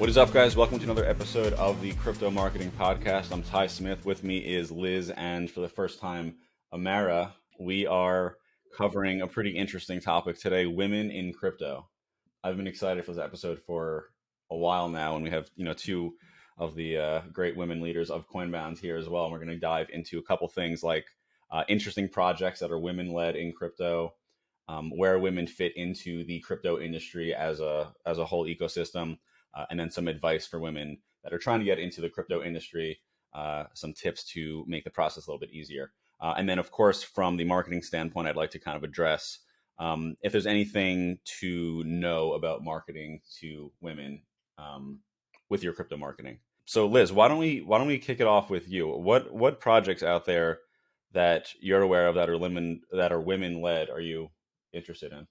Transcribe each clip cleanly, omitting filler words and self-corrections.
What is up, guys? Welcome to another episode of the Crypto Marketing Podcast. I'm Ty Smith. With me is Liz, and for the first time, Amara. We are covering a pretty interesting topic today, women in crypto. I've been excited for this episode for a while now, and we have two of the great women leaders of Coinbound here as well. And we're going to dive into a couple things like interesting projects that are women-led in crypto, where women fit into the crypto industry as a whole ecosystem. And then some advice for women that are trying to get into the crypto industry, some tips to make the process a little bit easier. And then, of course, from the marketing standpoint, I'd like to kind of address if there's anything to know about marketing to women with your crypto marketing. So, Liz, why don't we kick it off with you? What projects out there that you're aware of that are women led are you interested in?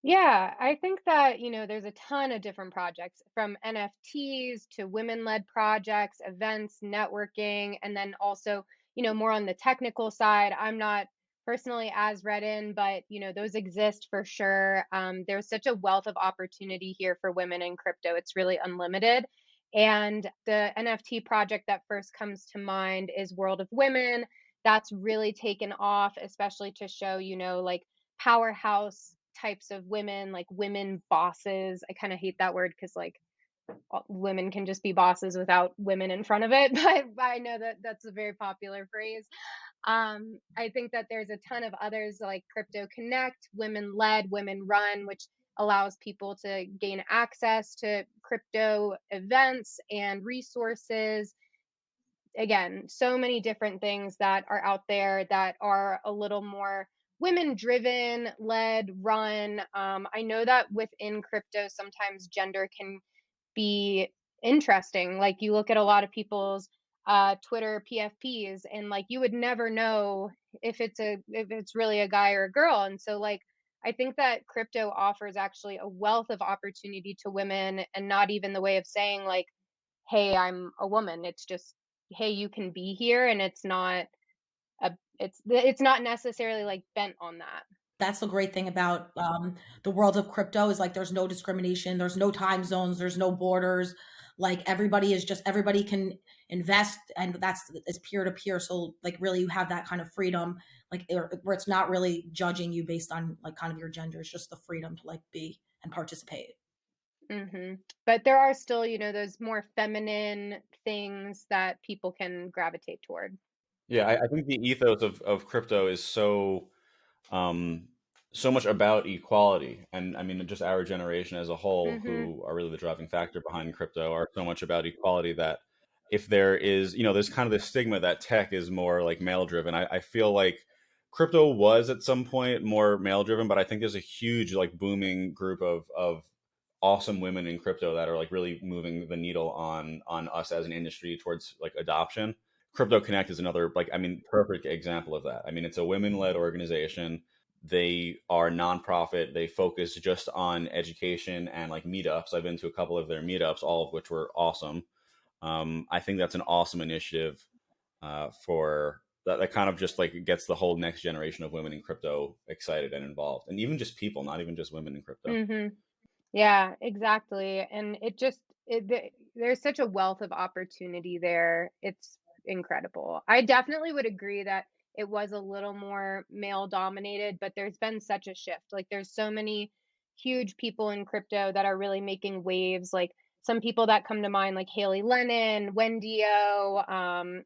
Yeah, I think that, there's a ton of different projects from NFTs to women-led projects, events, networking, and then also, more on the technical side. I'm not personally as read in, but, those exist for sure. There's such a wealth of opportunity here for women in crypto. It's really unlimited. And the NFT project that first comes to mind is World of Women. That's really taken off, especially to show, like powerhouse types of women, like women bosses. I kind of hate that word because like women can just be bosses without women in front of it, but I know that that's a very popular phrase. I think that there's a ton of others like Crypto Connect, women led, women run, which allows people to gain access to crypto events and resources. Again, so many different things that are out there that are a little more women driven, led, run. I know that within crypto, sometimes gender can be interesting. Like you look at a lot of people's Twitter PFPs, and like you would never know if it's really a guy or a girl. And so like I think that crypto offers actually a wealth of opportunity to women, and not even the way of saying like, hey, I'm a woman. It's just, hey, you can be here, and it's not necessarily like bent on that. That's the great thing about the world of crypto is like there's no discrimination, there's no time zones, there's no borders. Like everybody can invest, and it's peer to peer. So like really you have that kind of freedom, like where it's not really judging you based on like kind of your gender. It's just the freedom to like be and participate. But there are still, those more feminine things that people can gravitate toward. Yeah, I think the ethos of crypto is um, so much about equality. And I mean, just our generation as a whole, hmm who are really the driving factor behind crypto, are so much about equality that if there is, there's kind of this stigma that tech is more like male driven. I feel like crypto was at some point more male driven, but I think there's a huge like booming group of awesome women in crypto that are like really moving the needle on us as an industry towards like adoption. Crypto Connect is another, like, I mean, perfect example of that. I mean, it's a women-led organization. They are nonprofit. They focus just on education and like meetups. I've been to a couple of their meetups, all of which were awesome. I think that's an awesome initiative for that kind of just like gets the whole next generation of women in crypto excited and involved, and even just people, not even just women in crypto. hmm Yeah, exactly. And there's such a wealth of opportunity there. It's incredible. I definitely would agree that it was a little more male dominated, but there's been such a shift. Like there's so many huge people in crypto that are really making waves. Like some people that come to mind, like Haley Lennon, Wendy O,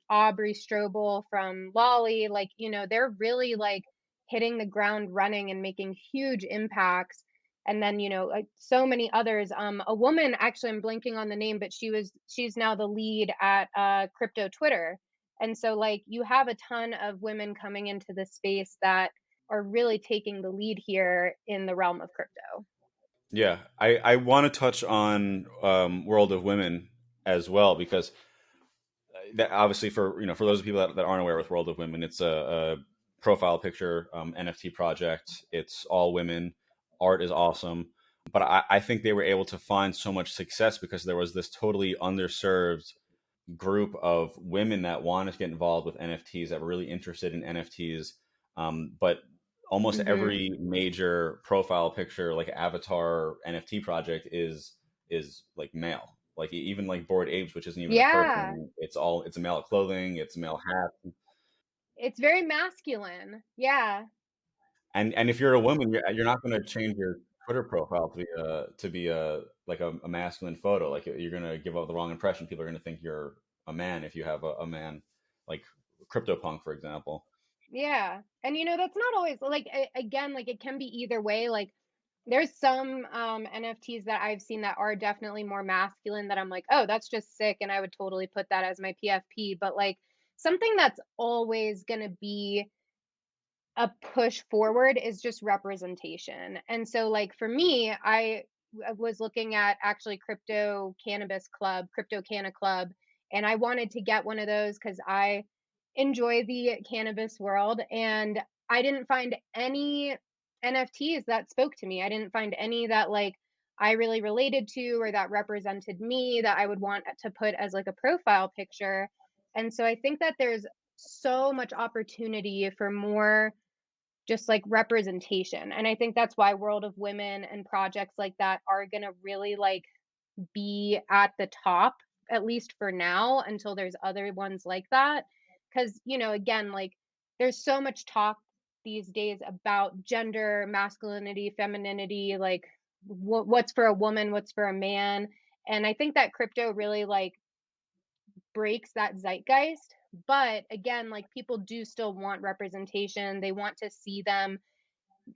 Aubrey Strobel from Lolly, like, they're really like hitting the ground running and making huge impacts. And then like so many others. A woman, actually I'm blanking on the name, but she's now the lead at crypto Twitter. And so like you have a ton of women coming into the space that are really taking the lead here in the realm of crypto. Yeah, I want to touch on World of Women as well, because that obviously for those people that aren't aware with World of Women, it's a profile picture NFT project. It's all women. Art is awesome, but I think they were able to find so much success because there was this totally underserved group of women that wanted to get involved with NFTs, that were really interested in NFTs. But almost hmm every major profile picture, like avatar NFT project, is is like male. Like even like Bored Apes, which isn't even a Yeah. person. It's male clothing, it's male hat. It's very masculine. Yeah. And if you're a woman, you're not going to change your Twitter profile to be a like a masculine photo. Like you're going to give out the wrong impression. People are going to think you're a man if you have a man, like CryptoPunk, for example. Yeah. And that's not always like again, like it can be either way. Like there's some NFTs that I've seen that are definitely more masculine that I'm like, "Oh, that's just sick," and I would totally put that as my PFP, but like something that's always going to be a push forward is just representation. And so like for me, I was looking at actually Crypto Canna Club, and I wanted to get one of those cuz I enjoy the cannabis world, and I didn't find any NFTs that spoke to me. I didn't find any that like I really related to or that represented me that I would want to put as like a profile picture. And so I think that there's so much opportunity for more just like representation. And I think that's why World of Women and projects like that are going to really like be at the top, at least for now, until there's other ones like that. Because, again, like there's so much talk these days about gender, masculinity, femininity, like what's for a woman, what's for a man. And I think that crypto really like breaks that zeitgeist. But again, like people do still want representation. They want to see them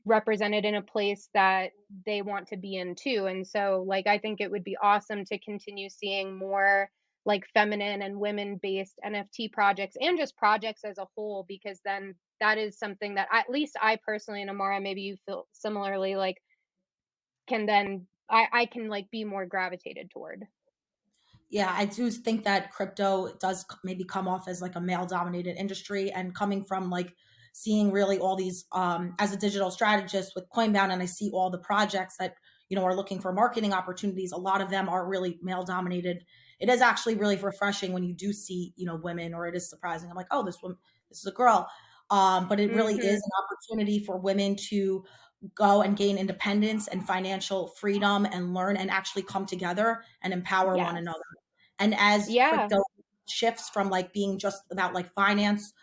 represented in a place that they want to be in too. And so like I think it would be awesome to continue seeing more like feminine and women based NFT projects and just projects as a whole, because then that is something that at least I personally, and Amara, maybe you feel similarly, like can then I can like be more gravitated toward. Yeah, I do think that crypto does maybe come off as like a male dominated industry, and coming from like seeing really all these as a digital strategist with Coinbound, and I see all the projects that are looking for marketing opportunities. A lot of them are really male dominated. It is actually really refreshing when you do see women, or it is surprising. I'm like, oh, this is a girl. But it really is Mhm. an opportunity for women to go and gain independence and financial freedom and learn and actually come together and empower one Yes. another. And as Yeah. crypto shifts from like being just about like finance,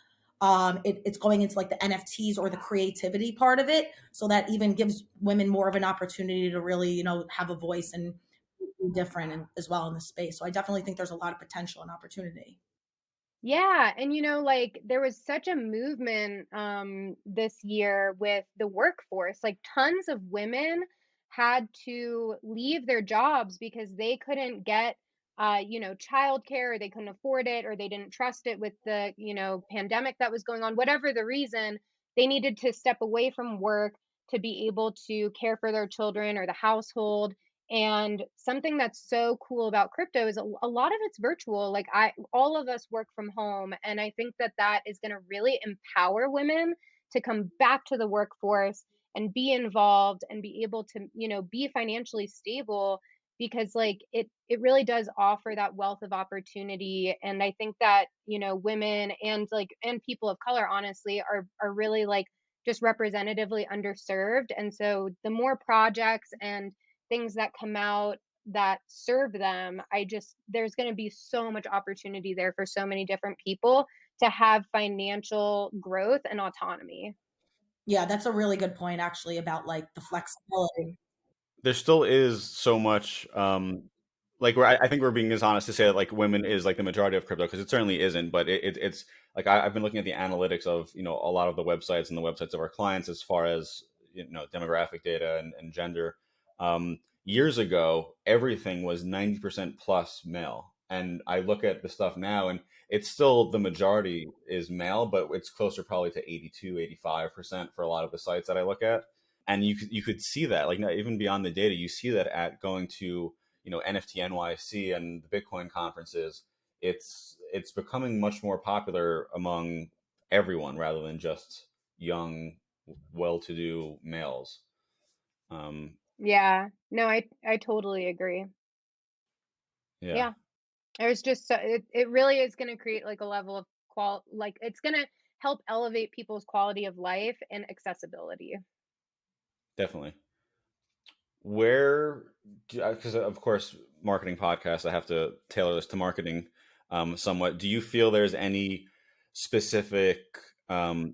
it's going into like the NFTs or the creativity part of it. So that even gives women more of an opportunity to really, have a voice and be different and as well in the space. So I definitely think there's a lot of potential and opportunity. Yeah, and like there was such a movement this year with the workforce. Like tons of women had to leave their jobs because they couldn't get childcare, or they couldn't afford it, or they didn't trust it with the, pandemic that was going on. Whatever the reason, they needed to step away from work to be able to care for their children or the household. And something that's so cool about crypto is a lot of it's virtual. Like all of us work from home, and I think that that is going to really empower women to come back to the workforce and be involved and be able to, be financially stable, because like it really does offer that wealth of opportunity. And I think that, women and people of color honestly are really like just representatively underserved. And so the more projects and things that come out that serve them, there's going to be so much opportunity there for so many different people to have financial growth and autonomy. Yeah, that's a really good point actually about like the flexibility. There still is so much like I think we're being as honest to say that like women is like the majority of crypto, because it certainly isn't, but it's like I've been looking at the analytics of a lot of the websites and the websites of our clients as far as demographic data and gender. Years ago everything was 90% plus male, and I look at the stuff now and it's still the majority is male, but it's closer probably to 82, 85% for a lot of the sites that I look at. And you could see that like even beyond the data, you see that at going to NFT NYC and the Bitcoin conferences. It's becoming much more popular among everyone rather than just young, well-to-do males. um Yeah, no, I totally agree. yeah, Yeah, there's just it really is going to create like a level of like it's going to help elevate people's quality of life and accessibility. definitely. Where, because of course, marketing podcasts, I have to tailor this to marketing somewhat. Do you feel there's any specific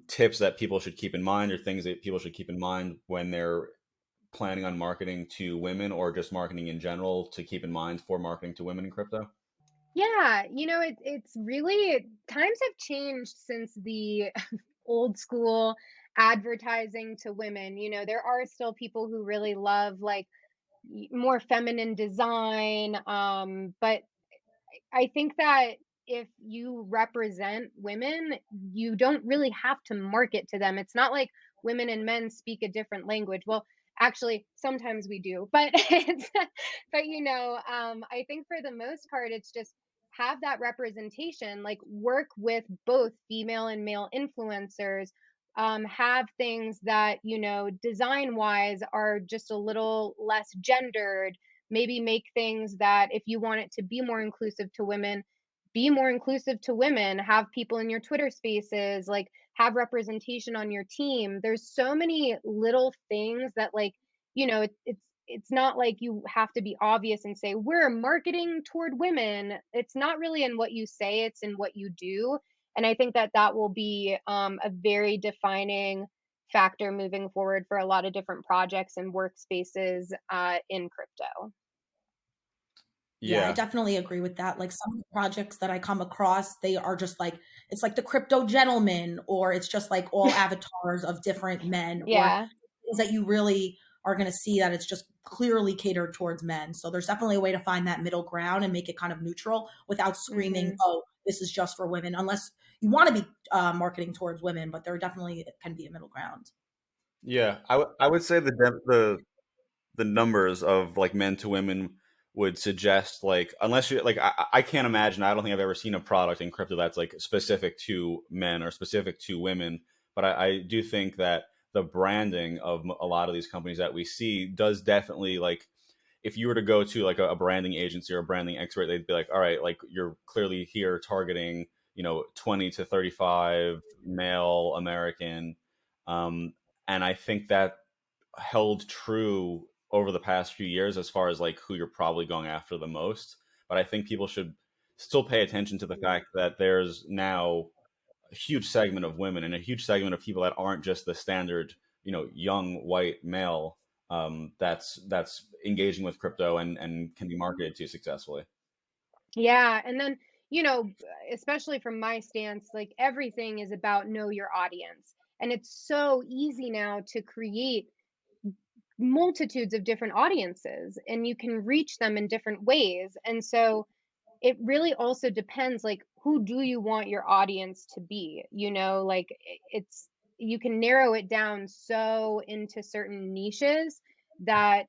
tips that people should keep in mind, or things that people should keep in mind when they're planning on marketing to women, or just marketing in general to keep in mind for marketing to women in crypto? Yeah, it's really times have changed since the old school advertising to women. There are still people who really love like more feminine design, but I think that if you represent women, you don't really have to market to them. It's not like women and men speak a different language. Well, actually, sometimes we do, but I think for the most part, it's just have that representation. Like work with both female and male influencers. Have things that design wise are just a little less gendered. Maybe make things that if you want it to be more inclusive to women, be more inclusive to women. Have people in your Twitter spaces, like have representation on your team. There's so many little things that it's not like you have to be obvious and say we're marketing toward women. It's not really in what you say, it's in what you do. And I think that that will be a very defining factor moving forward for a lot of different projects and workspaces in crypto. Yeah, I Yeah, definitely agree with that. Like some of the projects that I come across, they are just like it's like the crypto gentleman, or it's just like all avatars of different men, or Yeah. things that you really are going to see that it's just clearly catered towards men. So there's definitely a way to find that middle ground and make it kind of neutral without screaming, Hmm. "Oh, this is just for women," unless you want to be marketing towards women. But there definitely can be a middle ground. yeah. I would say the numbers of like men to women would suggest, like, unless you like, I can't imagine, I don't think I've ever seen a product in crypto that's like specific to men or specific to women. But I do think that the branding of a lot of these companies that we see does definitely, like, if you were to go to like a branding agency or a branding expert, they'd be like, all right, like you're clearly here targeting 20 to 35 male American. um, and I think that held true over the past few years as far as like who you're probably going after the most. But I think people should still pay attention to the fact that there's now a huge segment of women and a huge segment of people that aren't just the standard, young white male, that's engaging with crypto and can be marketed to successfully. Yeah. And then, you know, especially from my stance, like everything is about know your audience. And it's so easy now to create multitudes of different audiences and you can reach them in different ways. And so it really also depends like who do you want your audience to be? Like it's you can narrow it down so into certain niches that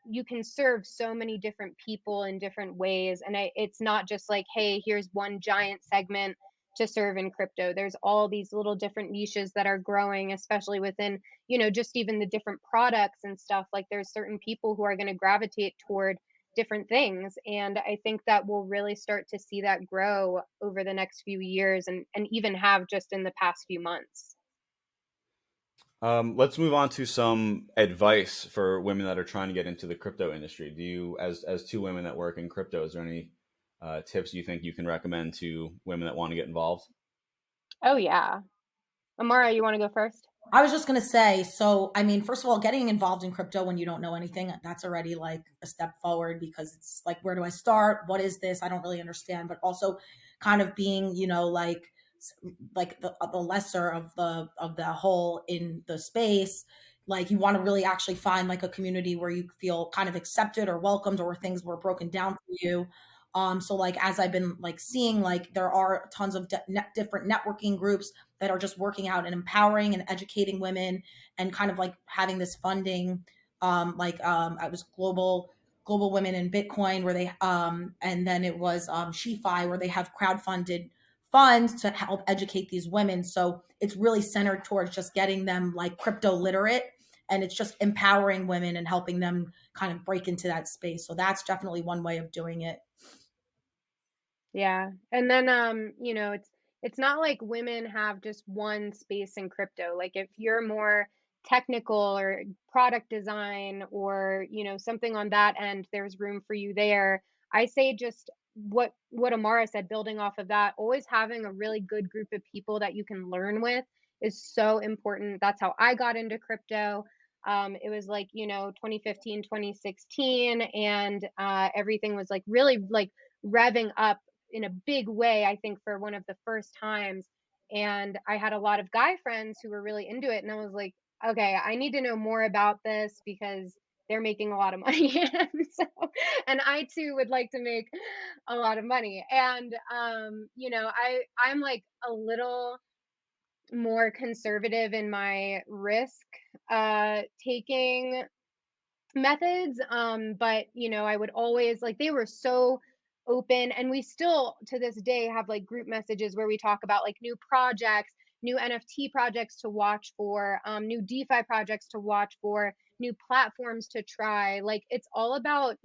you can serve so many different people in different ways. And it's not just like, hey, here's one giant segment to serve in crypto. There's all these little different niches that are growing, especially within, just even the different products and stuff. Like there's certain people who are going to gravitate toward different things. And I think that we'll really start to see that grow over the next few years and even have just in the past few months. Let's move on to some advice for women that are trying to get into the crypto industry. Do you, as two women that work in crypto, is there any tips you think you can recommend to women that want to get involved? Oh, yeah. Amara, you want to go first? I was just gonna say, so I mean, first of all, getting involved in crypto when you don't know anything, that's already like a step forward because it's like, where do I start? What is this? I don't really understand. But also, kind of being, like the lesser of the whole in the space. Like you want to really actually find like a community where you feel kind of accepted or welcomed, or where things were broken down for you. So like as I've been like seeing, like there are tons of different networking groups that are just working out and empowering and educating women, and kind of like having this funding. I was global women in Bitcoin, where they and then it was SheFi, where they have crowdfunded funds to help educate these women. So it's really centered towards just getting them like crypto literate, and it's just empowering women and helping them kind of break into that space. So that's definitely one way of doing it. Yeah. And then it's not like women have just one space in crypto. Like if you're more technical or product design or, something on that end, there's room for you there. I say just what Amara said, building off of that, always having a really good group of people that you can learn with is so important. That's how I got into crypto. It was like, 2015, 2016, and everything was like really like revving up in a big way, I think, for one of the first times. And I had a lot of guy friends who were really into it. And I was like, okay, I need to know more about this because they're making a lot of money. And I too would like to make a lot of money. And, I'm like a little more conservative in my risk taking methods. But I would always like, they were so open, and we still to this day have like group messages where we talk about like new projects, new NFT projects to watch for, new DeFi projects to watch for, new platforms to try. Like, it's all about,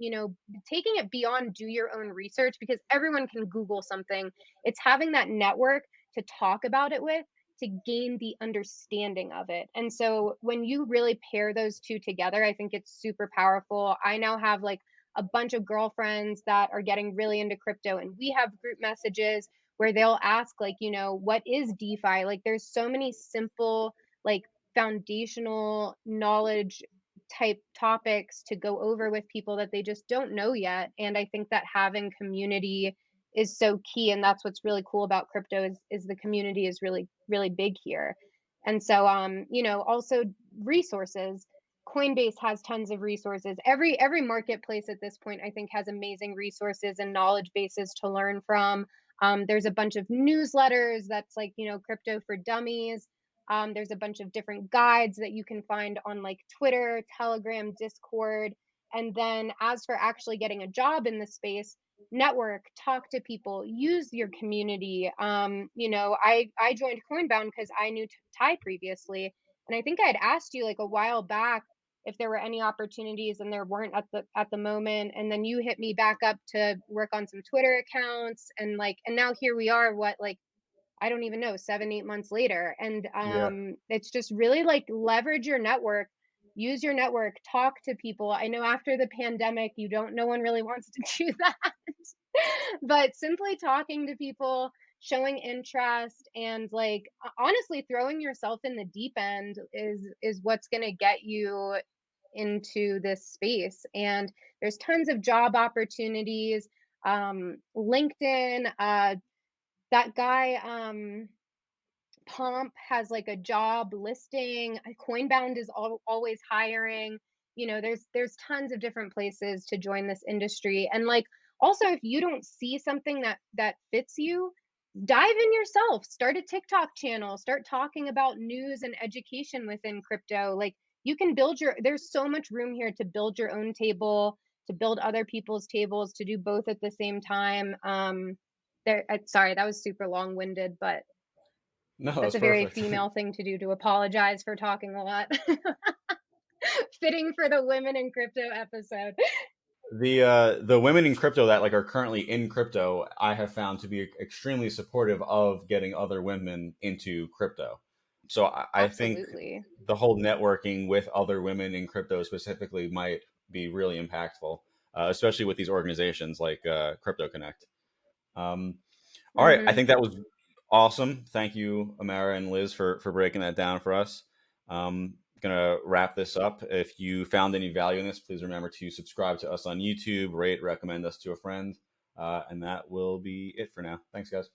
taking it beyond do your own research, because everyone can Google something. It's having that network to talk about it with, to gain the understanding of it. And so when you really pair those two together, I think it's super powerful. I now have like a bunch of girlfriends that are getting really into crypto, and we have group messages where they'll ask like, what is DeFi? Like, there's so many simple, like, foundational knowledge type topics to go over with people that they just don't know yet. And I think that having community is so key, and that's what's really cool about crypto is the community is really really big here. And so also resources. Coinbase has tons of resources. Every marketplace at this point, I think, has amazing resources and knowledge bases to learn from. There's a bunch of newsletters that's like, crypto for dummies. There's a bunch of different guides that you can find on like Twitter, Telegram, Discord. And then as for actually getting a job in the space, network, talk to people, use your community. I joined Coinbound because I knew Ty previously, and I think I'd asked you like a while back if there were any opportunities, and there weren't at the moment. And then you hit me back up to work on some Twitter accounts, and now here we are. What, like, I don't even know, 7-8 months later. And Yeah. it's just really like leverage your network, use your network, talk to people. I know after the pandemic, no one really wants to do that. But simply talking to people, showing interest, and like honestly throwing yourself in the deep end is what's going to get you into this space. And there's tons of job opportunities. LinkedIn, that guy Pomp has like a job listing. Coinbound is always hiring. There's tons of different places to join this industry. And like, also, if you don't see something that fits you, dive in yourself. Start a TikTok channel. Start talking about news and education within crypto. Like, you can there's so much room here to build your own table, to build other people's tables, to do both at the same time. Sorry, that was super long-winded, but No, that's that's a very perfect. female thing to do, to apologize for talking a lot. Fitting for the women in crypto episode. The women in crypto that like are currently in crypto, I have found to be extremely supportive of getting other women into crypto. So I think Absolutely. the whole networking with other women in crypto specifically might be really impactful, especially with these organizations like Crypto Connect. All right, I Mm-hmm. think that was awesome. Thank you, Amara and Liz, for breaking that down for us. Gonna wrap this up. If you found any value in this, please remember to subscribe to us on YouTube, rate, recommend us to a friend, and that will be it for now. Thanks, guys.